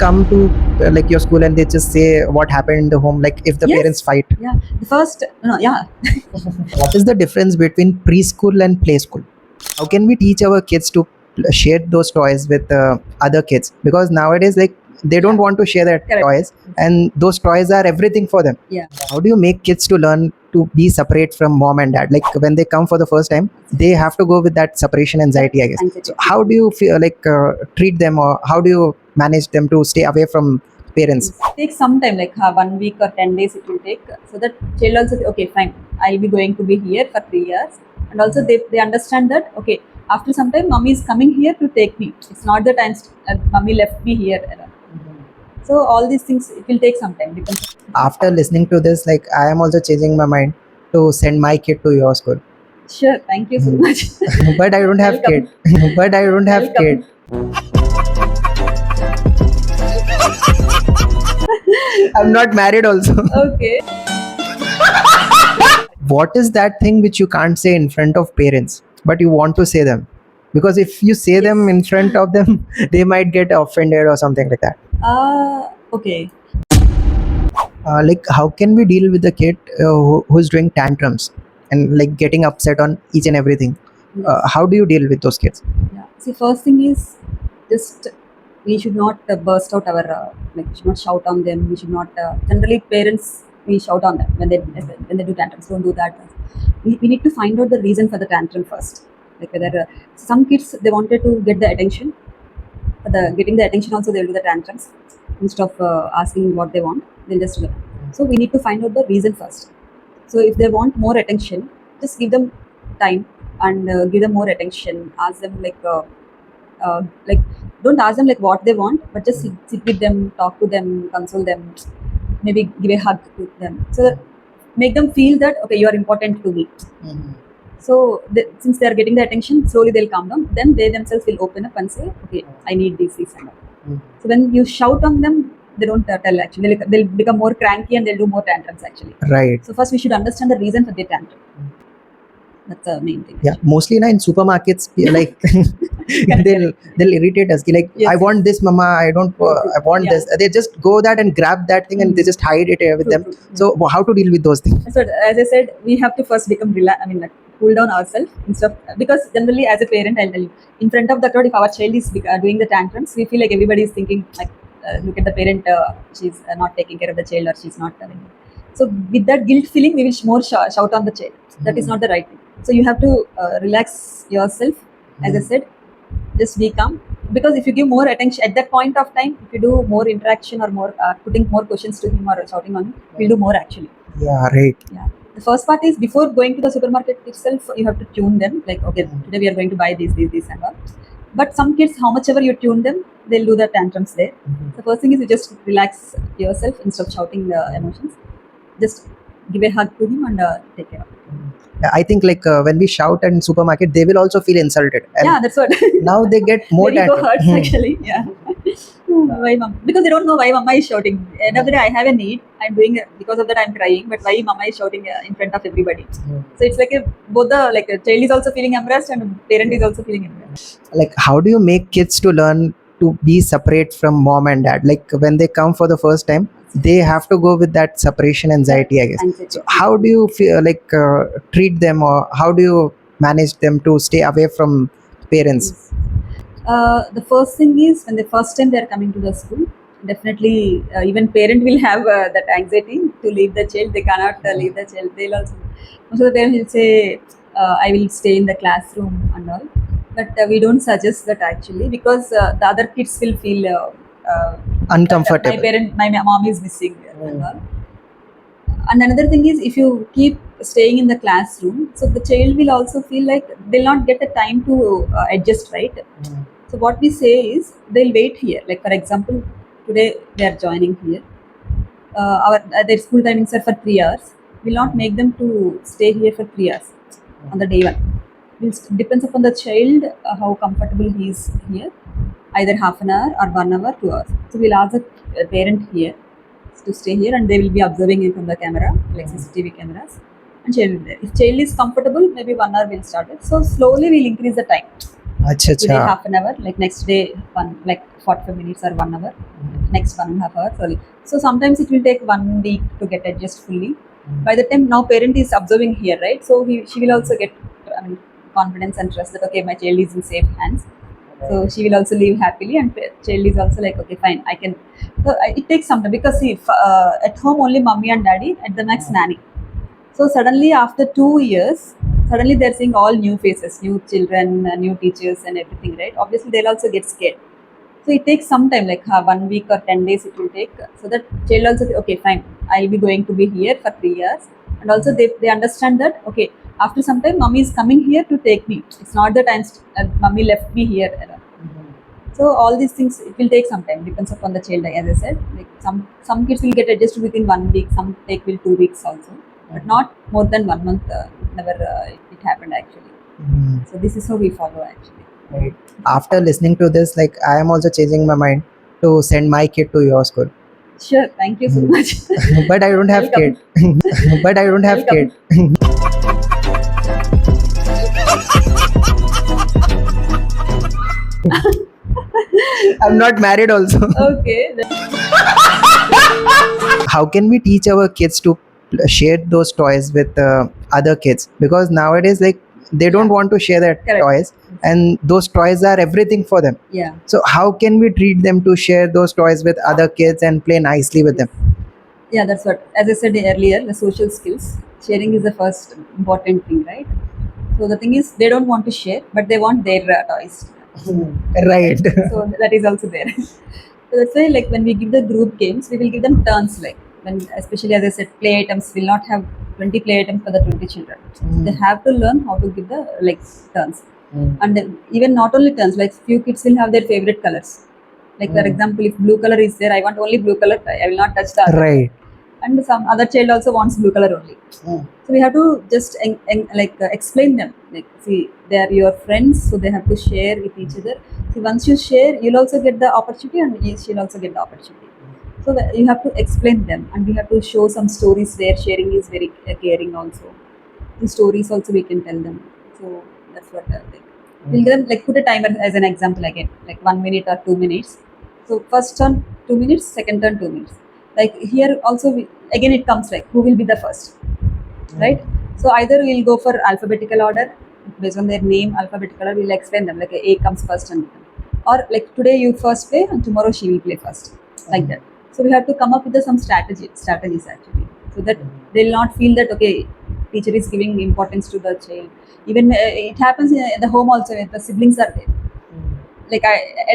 come to like your school and they just say what happened in the home, like if the Yes. parents fight? Yeah. The first, no, yeah. What is the difference between preschool and play school? How can we teach our kids to share those toys with other kids? Because nowadays, like, they don't Yeah. want to share their Correct. toys, and those toys are everything for them. Yeah. How do you make kids to learn to be separate from mom and dad? Like when they come for the first time, they have to go with that separation anxiety, I guess. Anxiety. So how do you feel like treat them, or how do you manage them to stay away from parents? It takes some time, like 1 week or 10 days it will take. So that child also say, okay, fine, I'll be going to be here for 3 years. And also they understand that, okay, after some time, mommy is coming here to take me. It's not that mommy left me here. So all these things, it will take some time. Because After listening to this, like, I am also changing my mind to send my kid to your school. sure, thank you so much. But I don't have Welcome. kid. But I don't have Welcome. kid. I'm not married also. Okay. What is that thing which you can't say in front of parents, but you want to say them? Because if you say them in front of them, they might get offended or something like that. Okay. Like, how can we deal with the kid who's doing tantrums and like getting upset on each and everything? How do you deal with those kids? Yeah. See, first thing is just we should not burst out our like we should not shout on them. We should not generally parents we shout on them when they do tantrums. Don't do that. We need to find out the reason for the tantrum first. Like whether some kids they wanted to get the attention. For the getting the attention also they'll do the tantrums instead of asking what they want. They'll just do that. So we need to find out the reason first. So if they want more attention, just give them time and give them more attention. Ask them like don't ask them like what they want, but just sit with them, talk to them, console them, maybe give a hug to them, so that make them feel that okay, you are important to me. So since they are getting the attention, slowly they'll calm down. Then they themselves will open up and say, okay, I need this and that. So when you shout on them, they don't tell actually. They'll become more cranky and they'll do more tantrums actually. Right. So first we should understand the reason for the tantrum. That's the main thing. Yeah, mostly in supermarkets, like they'll irritate us. Like, Yes, I want this, mama. I don't. I want Yeah. this. They just go that and grab that thing and they just hide it with True, them. true. So how to deal with those things? So as I said, we have to first become like cool down ourselves instead of, because generally as a parent, I'll tell you, in front of the crowd, if our child is doing the tantrums, we feel like everybody is thinking like, look at the parent, she's not taking care of the child or she's not. So with that guilt feeling, we will more shout on the child. That is not the right thing. So you have to relax yourself. As I said, just be calm. Because if you give more attention at that point of time, if you do more interaction or more putting more questions to him or shouting on him, we'll do more actually. Yeah, right. Yeah. The first part is before going to the supermarket itself, you have to tune them. Like, okay, today we are going to buy this, and all. But some kids, how much ever you tune them, they'll do the tantrums there. The first thing is you just relax yourself instead of shouting the emotions. Just give a hug to him and take care of him. I think like when we shout in supermarket, they will also feel insulted. And Yeah, that's what. now they get more Their ego tantrum. hurts actually. Yeah. Why mom? Because they don't know why mama is shouting. End of the day, I have a need. I'm doing it because of that. I'm crying. But why mama is shouting in front of everybody? So it's like both the like a child is also feeling embarrassed and parent is also feeling embarrassed. Like, how do you make kids to learn to be separate from mom and dad? Like when they come for the first time, they have to go with that separation anxiety, I guess. Anxiety. So how do you feel like treat them, or how do you manage them to stay away from parents? The first thing is when the first time they are coming to the school, definitely even parent will have that anxiety to leave the child. They cannot leave the child. They'll also most of the parents will say, "I will stay in the classroom and all." But we don't suggest that actually, because the other kids will feel Uncomfortable. my mom is missing and all. And another thing is, if you keep staying in the classroom, so the child will also feel like they'll not get the time to adjust, right? So what we say is they'll wait here. Like for example, today they are joining here. Their school timings are for 3 hours. We'll not make them to stay here for 3 hours on the day one. Depends upon the child how comfortable he is here. Either half an hour or 1 hour, 2 hours. So we'll ask the parent here to stay here, and they will be observing it from the camera, like CCTV cameras, and child will be there. If child is comfortable, maybe 1 hour will start it. So slowly we'll increase the time. Acha, Today acha. half an hour, like next day like 45 minutes or 1 hour. next 1.5 hours only. So sometimes it will take 1 week to get adjust fully. By the time now parent is observing here, right? So she will also get confidence and trust that okay, my child is in safe hands. So she will also live happily, and child is also like okay, fine, I can. So it takes some time because see, at home only mommy and daddy, at the max nanny. So suddenly after 2 years, suddenly they're seeing all new faces, new children, new teachers, and everything, right? Obviously they'll also get scared. So it takes some time, like 1 week or 10 days it will take, so that child also say, okay, fine, I'll be going to be here for 3 years, and also they understand that okay, after some time, mommy is coming here to take me. It's not that mommy left me here. So all these things it will take some time, depends upon the child. As I said, like some kids will get adjusted within 1 week, some take will 2 weeks also, but not more than 1 month. Never it happened actually. So this is how we follow actually. Right. After listening to this, like I am also changing my mind to send my kid to your school. Sure, thank you so much. But I don't have Welcome. kid. But I don't have Welcome. kid. I'm not married also. Okay. How can we teach our kids to share those toys with other kids? Because nowadays, like they don't Yeah. want to share their Correct. toys, and those toys are everything for them. Yeah. So how can we treat them to share those toys with other kids and play nicely with them? Yeah, that's what. As I said earlier, the social skills sharing is the first important thing, right? So the thing is, they don't want to share, but they want their toys. Right. So that is also there. So that's why, like when we give the group games, we will give them turns. Like when, especially as I said, play items will not have 20 play items for the 20 children. So they have to learn how to give the like turns, and then even not only turns. Like few kids will have their favorite colors. Like for example, if blue color is there, I want only blue color. I will not touch the other. Right. And some other child also wants blue color only. So we have to just explain them. Like see, they are your friends, so they have to share with each other. See, once you share, you'll also get the opportunity, and she'll also get the opportunity. So you have to explain them, and we have to show some stories where sharing is very caring also. The stories also we can tell them. So that's what like we'll give them, like put a timer as an example again, like 1 minute or 2 minutes. So first turn 2 minutes, second turn 2 minutes. Like here also again it comes like who will be the first, right? So either we'll go for alphabetical order based on their name, alphabetical order. We'll explain them like A comes first, and or like today you first play and tomorrow she will play first, like that. So we have to come up with some strategies actually, so that they'll not feel that okay, teacher is giving importance to the child. Even it happens in the home also if the siblings are there. Like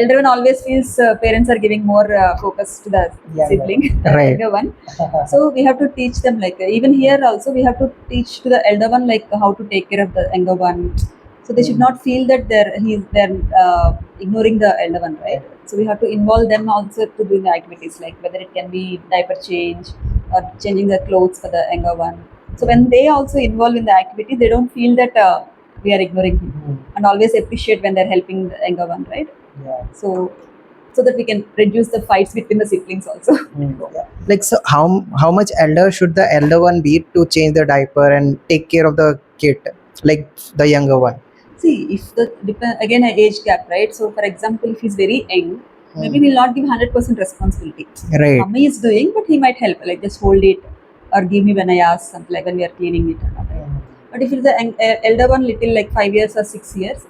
elder one always feels parents are giving more focus to the sibling, Right. elder one. So we have to teach them like even here also we have to teach to the elder one like how to take care of the younger one. So they should not feel that they're ignoring the elder one, right? So we have to involve them also to doing the activities, like whether it can be diaper change or changing the clothes for the younger one. So when they also involve in the activity, they don't feel that we are ignoring him, and always appreciate when they're helping the younger one, right? So that we can reduce the fights between the siblings also. Like so how much elder should the elder one be to change the diaper and take care of the kid, like the younger one? See, if the again an age gap, right? So for example, if he's very young, maybe we'll not give 100% responsibility. Right. Mommy is doing, but he might help, like just hold it or give me when I ask something, like when we are cleaning it and all that. But if it's the elder one, little like 5 years or 6 years,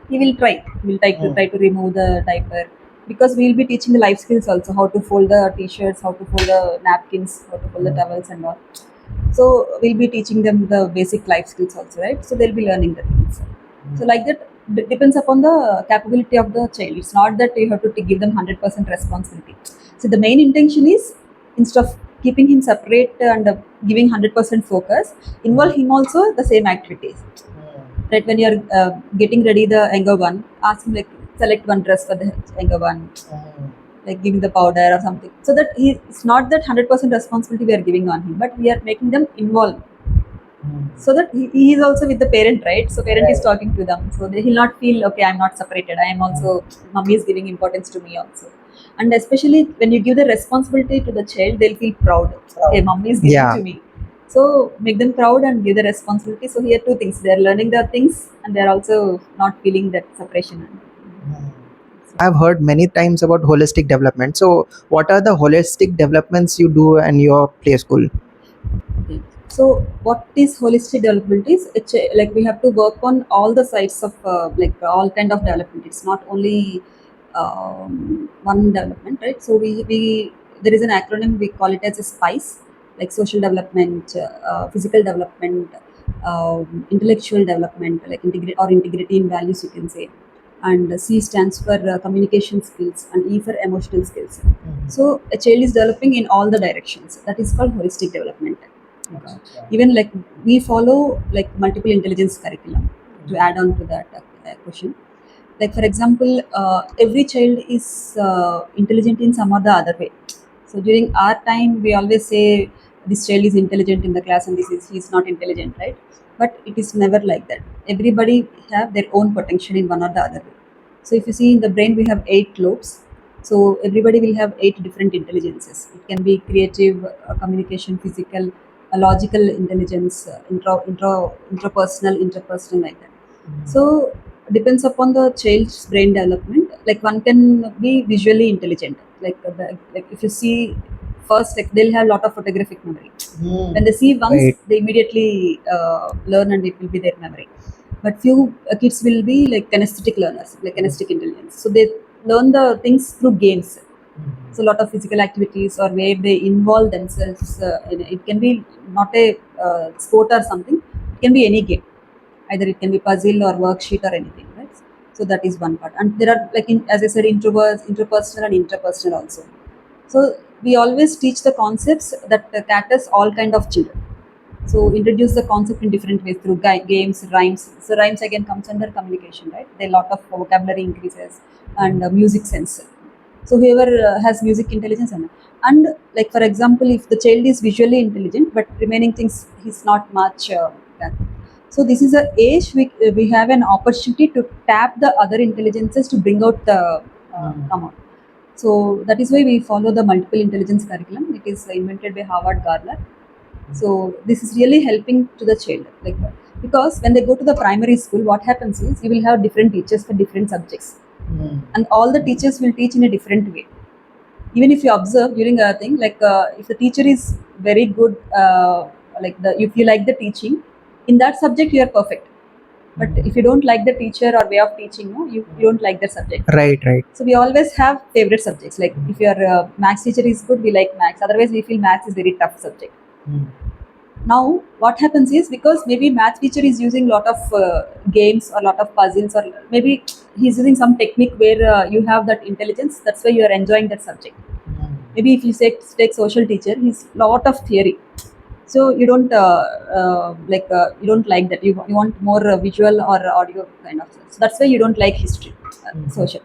he will try. He will try to remove the diaper, because we will be teaching the life skills also, how to fold the t-shirts, how to fold the napkins, how to fold the towels and all. So we'll be teaching them the basic life skills also, right? So they'll be learning the things. So like that depends upon the capability of the child. It's not that you have to give them 100% responsibility. So the main intention is, instead of keeping him separate and giving 100% focus, involve him also the same activities. Right, when you're getting ready the younger one, ask him like select one dress for the younger one, like giving the powder or something, so that it's not that 100% responsibility we are giving on him, but we are making them involved, so that he is also with the parent, right? So parent is talking to them, so he'll not feel okay, I'm not separated, I am also, mommy is giving importance to me also. And especially when you give the responsibility to the child, they'll feel proud. Okay, mommy is giving to me. So make them proud and give the responsibility. So here two things, they're learning the things and they're also not feeling that separation. So I've heard many times about holistic development. So, what are the holistic developments you do in your play school? Okay. So what is holistic development is like we have to work on all the sides of all kind of development. It's not only one development, right? So we there is an acronym, we call it as a SPICE, like social development, physical development, intellectual development, like integrity in values, you can say. And C stands for communication skills, and E for emotional skills. So a child is developing in all the directions. That is called holistic development. Even like we follow like multiple intelligence curriculum to add on to that question. Like for example, every child is intelligent in some or the other way. So during our time, we always say this child is intelligent in the class and this is he's not intelligent, right? But it is never like that. Everybody have their own potential in one or the other way. So if you see in the brain, we have 8 lobes. So everybody will have 8 different intelligences. It can be creative, communication, physical, logical intelligence, intrapersonal, interpersonal, like that. So depends upon the child's brain development. Like one can be visually intelligent. Like if you see first, like they'll have a lot of photographic memory. When they see once, Right. they immediately learn and it will be their memory. But few kids will be like kinesthetic learners, like kinesthetic intelligence. So they learn the things through games. So a lot of physical activities or where they involve themselves. It can be not a sport or something. It can be any game. Either it can be puzzle or worksheet or anything, right? So that is one part. And there are like as I said, introverts, interpersonal and interpersonal also. So we always teach the concepts that caters all kind of children. So introduce the concept in different ways through games, rhymes. So rhymes again comes under communication, right? There are a lot of vocabulary increases and music sense. So whoever has music intelligence and like for example, if the child is visually intelligent but remaining things he's not much. That. So this is a age we have an opportunity to tap the other intelligences to bring out the come out. So that is why we follow the multiple intelligence curriculum. It is invented by Harvard Gardner. So this is really helping to the child, like because when they go to the primary school, what happens is you will have different teachers for different subjects, and all the teachers will teach in a different way. Even if you observe during a thing, like if the teacher is very good, like the if you like the teaching, in that subject you are perfect. But if you don't like the teacher or way of teaching, no, you don't like that subject. Right, right. So we always have favorite subjects. Like if your maths teacher is good, we like maths. Otherwise, we feel maths is very tough subject. Now what happens is because maybe math teacher is using lot of games or lot of puzzles, or maybe he's using some technique where you have that intelligence, that's why you are enjoying that subject. Maybe if you say take social teacher, he's lot of theory, so you don't you don't like that, you want more visual or audio kind of, so that's why you don't like history, social,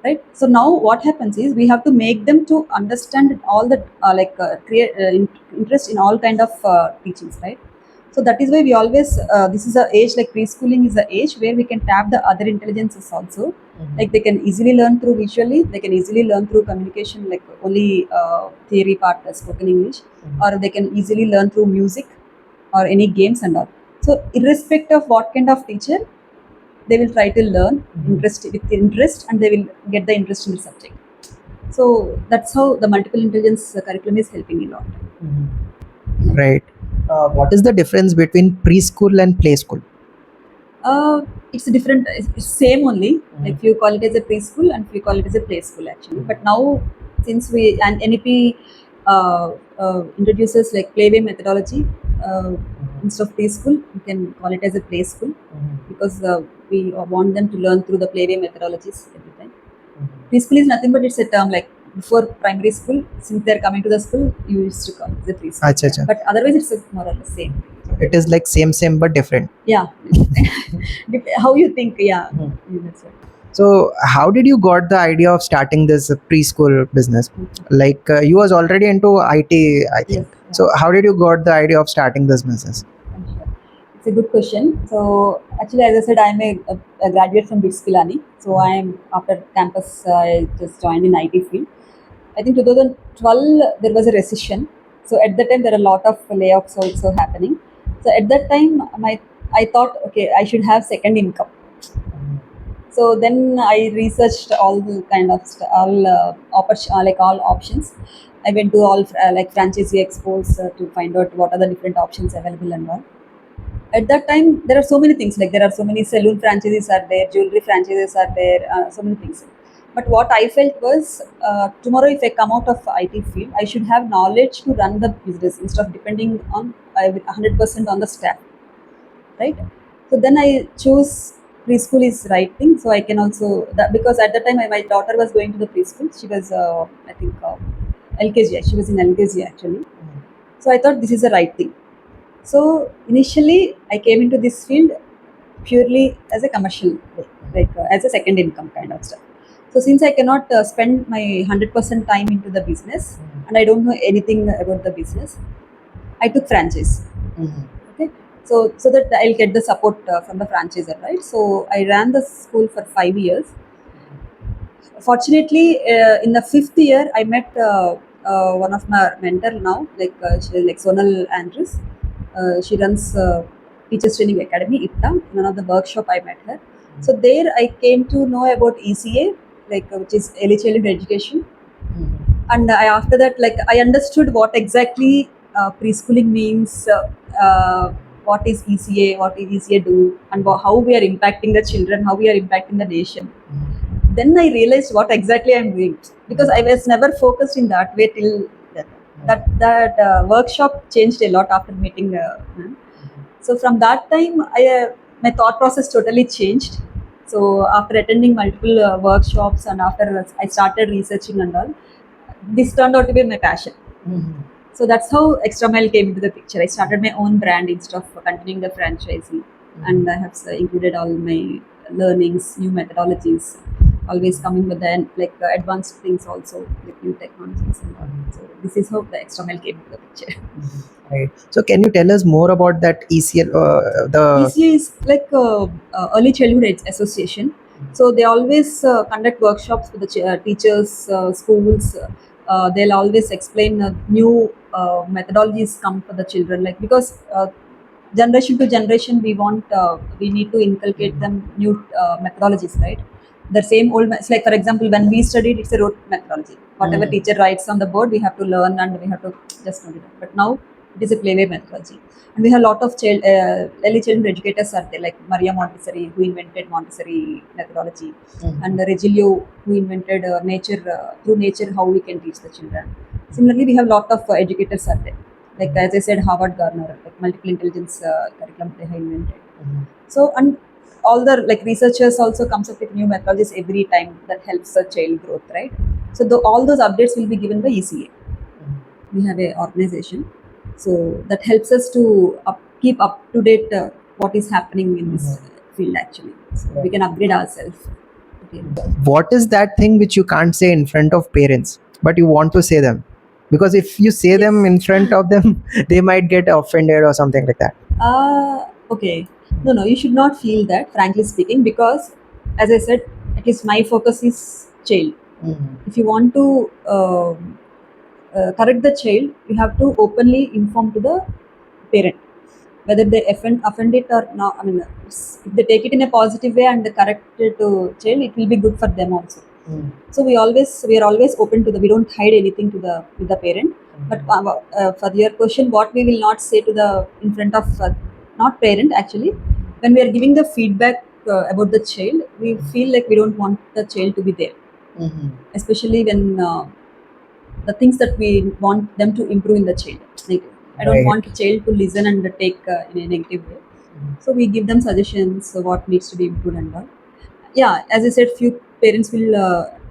right? So now what happens is we have to make them to understand all the create interest in all kind of teachings, right? So that is why we always this is a age, like preschooling is the age where we can tap the other intelligences also. Like they can easily learn through visually, they can easily learn through communication, like only theory part, spoken English, or they can easily learn through music or any games and all. So irrespective of what kind of teacher, they will try to learn interest with interest, and they will get the interest in the subject. So that's how the multiple intelligence curriculum is helping a lot. Right. What is the difference between preschool and play school? It's a different, it's same only. Like few call it as a preschool and few call it as a play school actually. But now since we and NEP introduces like playway methodology, instead of preschool, we can call it as a play school, because we want them to learn through the playway methodologies every time. Preschool is nothing but it's a term, like before primary school, since they're coming to the school, you used to call it the preschool. Acha, acha. But otherwise, it's more or less same. It is like same but different. Yeah. How you think? Yeah. That's right. So, how did you got the idea of starting this preschool business? Like you was already into IT, I think. Yes. Yeah. So, how did you got the idea of starting this business? I'm sure. It's a good question. So actually, as I said, I'm a graduate from Bitskilani. So I am after campus. I just joined in IT field. I think 2012 there was a recession. So at that time there are a lot of layoffs also happening. So at that time I thought, okay, I should have second income. So then I researched all the kind of all like all options. I went to all like franchisee expos to find out what are the different options available and all. At that time there are so many things, like there are so many saloon franchises are there, jewelry franchises are there, so many things. But what I felt was, tomorrow if I come out of IT field, I should have knowledge to run the business instead of depending on 100% on the staff, right? So then I choose preschool is right thing. So I can also that, because at that time my daughter was going to the preschool. She was I think LKG. She was in LKG actually. So I thought this is the right thing. So initially, I came into this field purely as a commercial, like as a second income kind of stuff. So since I cannot spend my 100% time into the business, and I don't know anything about the business, I took franchise. Okay, so that I'll get the support from the franchisor, right? So I ran the school for 5 years. Fortunately, in the fifth year, I met one of my mentor now, like she like Sonal Andrews. She runs Teachers Training Academy, IPTA. In one of the workshop, I met her. So there, I came to know about ECA, like which is Early Childhood Education. And I, after that, like I understood what exactly preschooling means. What is ECA? What is ECA do? And how we are impacting the children, how we are impacting the nation. Then I realized what exactly I'm doing, because I was never focused in that way till that. That workshop changed a lot after meeting her. So from that time, my thought process totally changed. So after attending multiple workshops and after I started researching and all, this turned out to be my passion. So that's how Extra Mile came into the picture. I started my own brand instead of continuing the franchisee, and I have included all my learnings, new methodologies, always coming with the like advanced things also with new technologies and all. So this is how the Extra Mile came into the picture. Right. So can you tell us more about that ECL? The ECA is like Early Childhood Association. So they always conduct workshops with the teachers, schools. They'll always explain new methodologies come for the children. Like because generation to generation, we need to inculcate them new methodologies, right? The same old, it's like for example, when we studied, it's a rote methodology. Whatever teacher writes on the board, we have to learn and we have to just know it. But now it is a playway methodology. And we have a lot of early childhood educators are there, like Maria Montessori, who invented Montessori methodology, and Regilio, who invented through nature, how we can teach the children. Similarly, we have a lot of educators are there. Like as I said, Harvard Gardner, like multiple intelligence curriculum they have invented. So and all the like researchers also comes up with new methodologies every time that helps the child growth, right? So all those updates will be given by ECA. We have a organization, so that helps us to keep up to date what is happening in this field actually. So we can upgrade ourselves. Okay. what is that thing which you can't say in front of parents, but you want to say them? Because if you say them Yes. in front of them, they might get offended or something like that. Okay. No, you should not feel that, frankly speaking, because as I said, at least my focus is child. If you want to correct the child, you have to openly inform to the parent whether they offend it or not. I mean, if they take it in a positive way and they correct it to child, it will be good for them also. So we are always open to the. We don't hide anything to the with the parent. But for your question, what we will not say to the in front of not parent actually, when we are giving the feedback about the child, we feel like we don't want the child to be there, especially when the things that we want them to improve in the child. Like I don't Right. want the child to listen and take in a negative way. So we give them suggestions what needs to be improved and all. Yeah, as I said, few parents will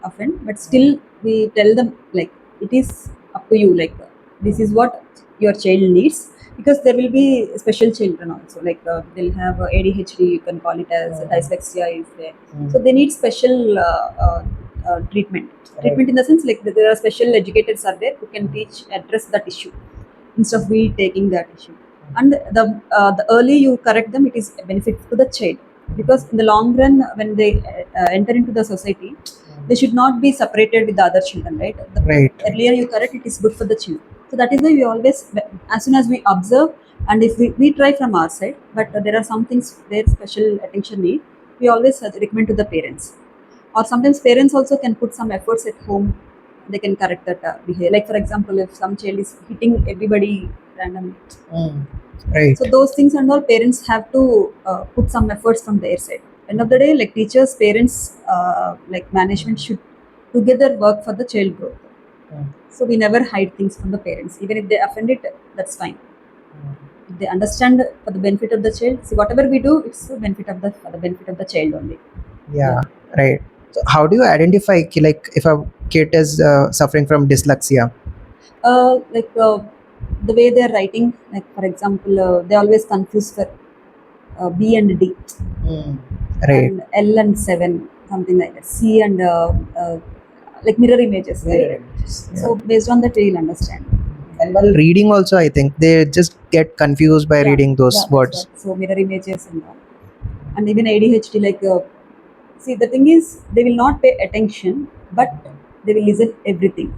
offend, but still we tell them like it is up to you. Like this is what your child needs, because there will be special children also. Like they'll have ADHD, you can call it as dyslexia is there. So they need special treatment. Treatment in the sense like there are special educators are there who can teach address that issue instead of we taking that issue. And the early you correct them, it is a benefit to the child, because in the long run when they enter into the society, they should not be separated with the other children, right? Right. Earlier you correct, it is good for the children. So that is why we always, as soon as we observe, and if we try from our side, but there are some things where special attention need, we always recommend to the parents. Or sometimes parents also can put some efforts at home. They can correct that behavior. Like for example, if some child is hitting everybody randomly, Right. so those things and all, parents have to put some efforts from their side. End of the day, like teachers, parents, like management should together work for the child growth. So we never hide things from the parents. Even if they offend it, that's fine. If they understand for the benefit of the child, see whatever we do, it's for the benefit of the child only. Yeah. Right. So how do you identify like if a kid is suffering from dyslexia? Like the way they're writing, like for example, they always confuse for B and D, Right. and L and 7, something like that. C and like mirror images, right? Yeah. So based on that, we'll understand. And while reading also, I think they just get confused by Yeah, reading those yeah, that's words. what. So mirror images and all, and even ADHD. Like, see, the thing is, they will not pay attention, but they will listen everything.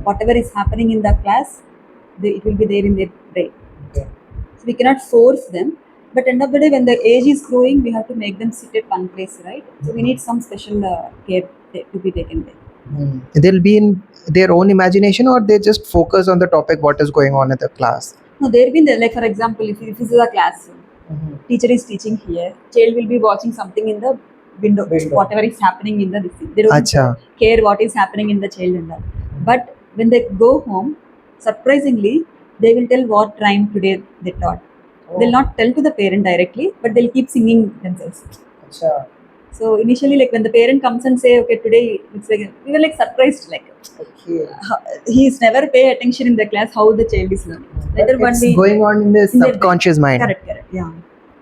Whatever is happening in the class, it will be there in their brain. Okay. So we cannot force them. But end of the day, when the age is growing, we have to make them sit at one place, right? So we need some special care to be taken there. They'll be in their own imagination, or they just focus on the topic what is going on in the class. No, they've been there. Like for example, if this is a classroom, teacher is teaching here, child will be watching something in the window. Whatever is happening in the this thing. They don't Acha. care what is happening in the child and all. But when they go home, surprisingly, they will tell what rhyme today they taught. They'll not tell to the parent directly, but they'll keep singing themselves. Acha. So initially, like when the parent comes and say, "Okay, today it's like," we were like surprised, like Okay. he's never pay attention in the class how the child is learning. Later But it's going on in the in their subconscious mind. Correct, yeah.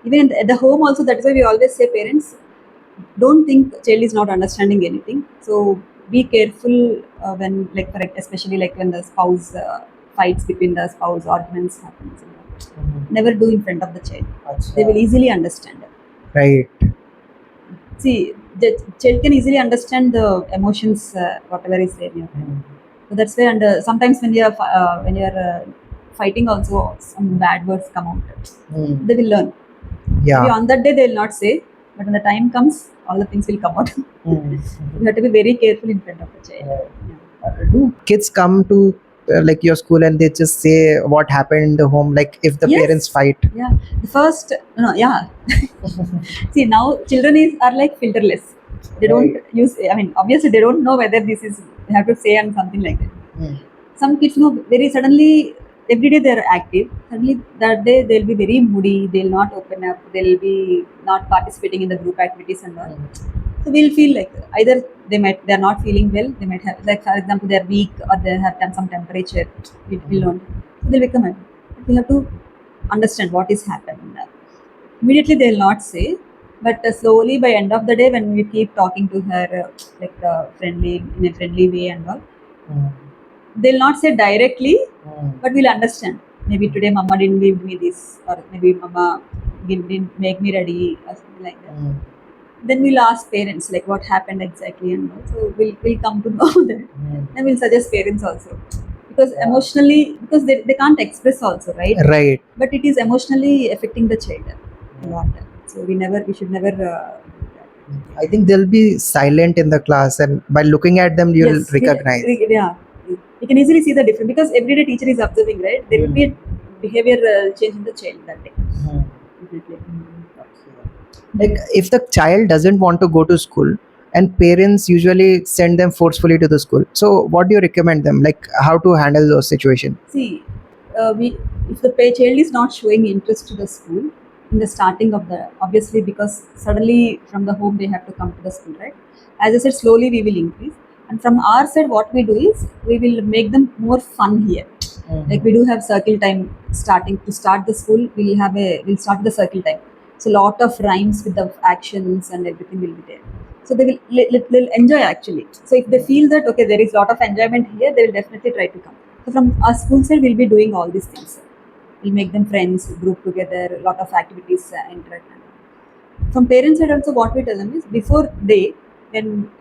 Even at the home also, that's why we always say parents don't think child is not understanding anything. So be careful when, like, correct, especially like when the spouse fights between the spouse, arguments happens. Never do in front of the child. They will easily understand. Right. See, the child can easily understand the emotions, whatever is there. So that's why, and sometimes when you're fighting, also some bad words come out. They will learn. Maybe Yeah. on that day they will not say, but when the time comes, all the things will come out. You have to be very careful in front of the child. Do kids come to like your school and they just say what happened in the home, like if the Yes. parents fight? Yeah, the first, no, yeah. See, now children are like filterless. They don't use. I mean, obviously they don't know whether this is. They have to say and something like that. Some kids know very suddenly. Every day they're active. Suddenly that day they'll be very moody. They'll not open up. They'll be not participating in the group activities and all. So we'll feel like either they're not feeling well. They might have, like for example, they're weak or they have some temperature. It will not. So they'll become. But we have to understand what is happening. Immediately they'll not say, but slowly by end of the day, when we keep talking to her like friendly, in a friendly way and all, they'll not say directly, but we'll understand. Maybe today mama didn't give me this, or maybe mama didn't make me ready, or something like that. Then we'll ask parents like what happened exactly, and all. So we'll come to know that, and we'll suggest parents also, because emotionally, because they can't express also, right? Right. But it is emotionally affecting the child a lot. So we should never do that. I think they'll be silent in the class, and by looking at them, you'll Yes, recognize. yeah, you can easily see the difference because everyday teacher is observing, right? There will be a behavior change in the child that day. Definitely. Like if the child doesn't want to go to school, and parents usually send them forcefully to the school, so what do you recommend them, like how to handle those situations? See, if the child is not showing interest to the school in the starting of the, obviously because suddenly from the home they have to come to the school, right? As I said, slowly we will increase, and from our side, what we do is we will make them more fun here. Like we do have circle time starting to start the school. We'll start the circle time. So lot of rhymes with the actions and everything will be there. So they'll enjoy actually. So if they feel that okay, there is lot of enjoyment here, they will definitely try to come. So from our school side, we'll be doing all these things. We'll make them friends, group together, a lot of activities, interact. From parents side also, what we tell them is before when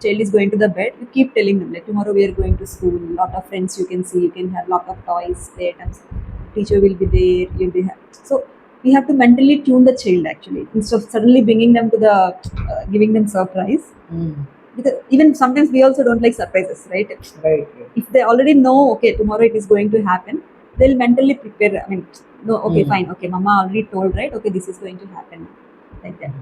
child is going to the bed, we keep telling them like tomorrow we are going to school, lot of friends you can see, you can have lot of toys, playitems, teacher will be there, you'll be so we have to mentally tune the child actually instead of suddenly bringing them to the giving them surprise. Because even sometimes we also don't like surprises, right? Right. If they already know, okay, tomorrow it is going to happen, they'll mentally prepare. I mean, no, okay, fine, okay, mama already told, right? Okay, this is going to happen, like that.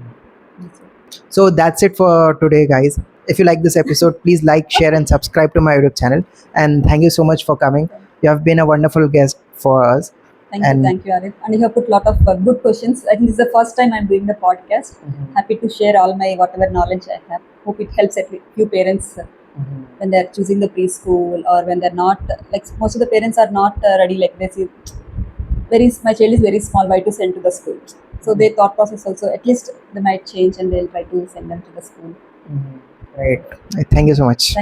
That's it. So that's it for today, guys. If you like this episode, please like, share, and subscribe to my YouTube channel. And thank you so much for coming. You have been a wonderful guest for us. Thank you, Arif. And you have put a lot of good questions. I think this is the first time I'm doing the podcast. Happy to share all my whatever knowledge I have. Hope it helps at least few parents when they're choosing the preschool, or when they're not, like most of the parents are not ready, like they see, my child is very small, why to send to the school? So their thought process also, at least they might change and they'll try to send them to the school. Right. Thank you so much.